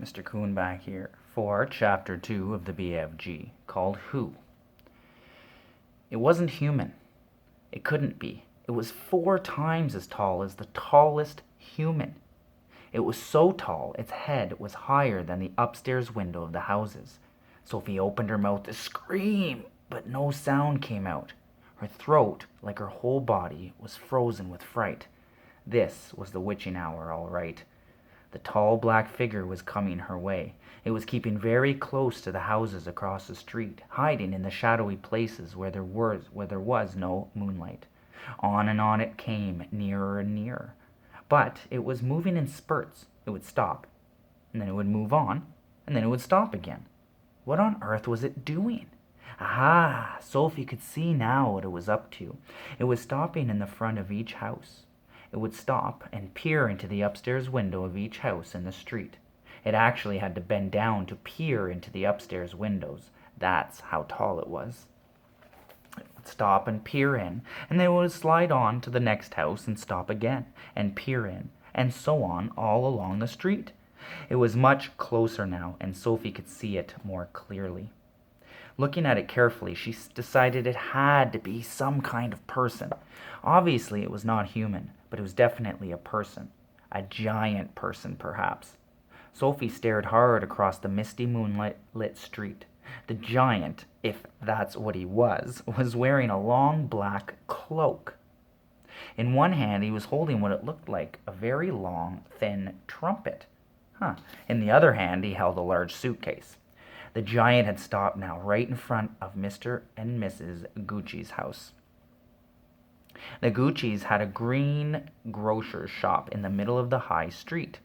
Mr. Coon back here for Chapter 2 of the BFG, called Who. It wasn't human. It couldn't be. It was 4 times as tall as the tallest human. It was so tall its head was higher than the upstairs window of the houses. Sophie opened her mouth to scream, but no sound came out. Her throat, like her whole body, was frozen with fright. This was the witching hour, all right. The tall black figure was coming her way. It was keeping very close to the houses across the street, hiding in the shadowy places where there was no moonlight. On and on it came, nearer and nearer. But it was moving in spurts. It would stop, and then it would move on, and then it would stop again. What on earth was it doing? Aha! Sophie could see now what it was up to. It was stopping in the front of each house. It would stop and peer into the upstairs window of each house in the street. It actually had to bend down to peer into the upstairs windows. That's how tall it was. It would stop and peer in, and then it would slide on to the next house and stop again, and peer in, and so on all along the street. It was much closer now, and Sophie could see it more clearly. Looking at it carefully, she decided it had to be some kind of person. Obviously, it was not human, but it was definitely a person. A giant person, perhaps. Sophie stared hard across the misty moonlit street. The giant, if that's what he was wearing a long black cloak. In one hand, he was holding what it looked like a very long, thin trumpet. In the other hand, he held a large suitcase. The giant had stopped now right in front of Mr. and Mrs. Gucci's house. The Gucci's had a green grocer's shop in the middle of the high street,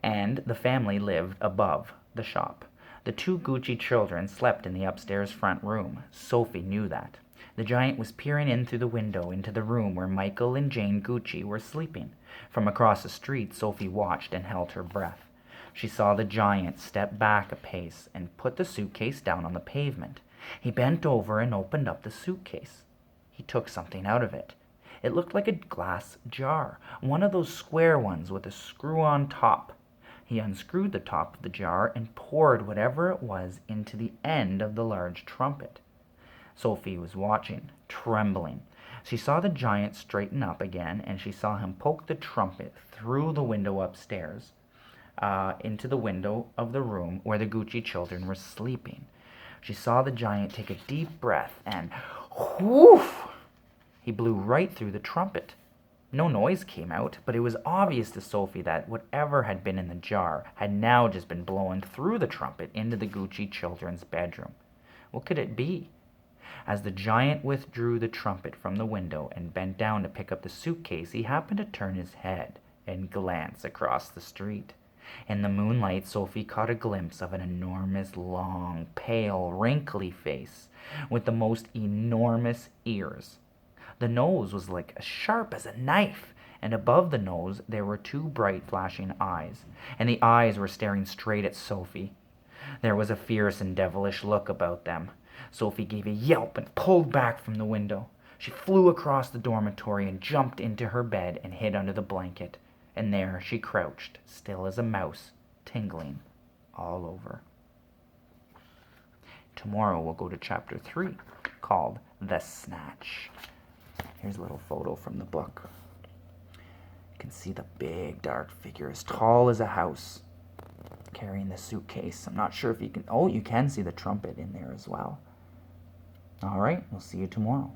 and the family lived above the shop. The 2 Gucci children slept in the upstairs front room. Sophie knew that. The giant was peering in through the window into the room where Michael and Jane Gucci were sleeping. From across the street, Sophie watched and held her breath. She saw the giant step back a pace and put the suitcase down on the pavement. He bent over and opened up the suitcase. He took something out of it. It looked like a glass jar, one of those square ones with a screw on top. He unscrewed the top of the jar and poured whatever it was into the end of the large trumpet. Sophie was watching, trembling. She saw the giant straighten up again, and she saw him poke the trumpet through the window upstairs. Into the window of the room where the Gucci children were sleeping. She saw the giant take a deep breath and whoof! He blew right through the trumpet. No noise came out, but it was obvious to Sophie that whatever had been in the jar had now just been blown through the trumpet into the Gucci children's bedroom. What could it be? As the giant withdrew the trumpet from the window and bent down to pick up the suitcase, he happened to turn his head and glance across the street. In the moonlight, Sophie caught a glimpse of an enormous, long, pale, wrinkly face with the most enormous ears. The nose was like as sharp as a knife, and above the nose there were 2 bright flashing eyes, and the eyes were staring straight at Sophie. There was a fierce and devilish look about them. Sophie gave a yelp and pulled back from the window. She flew across the dormitory and jumped into her bed and hid under the blanket. And there she crouched, still as a mouse, tingling all over. Tomorrow we'll go to Chapter 3, called The Snatch. Here's a little photo from the book. You can see the big dark figure as tall as a house, carrying the suitcase. I'm not sure if you can... Oh, you can see the trumpet in there as well. All right, we'll see you tomorrow.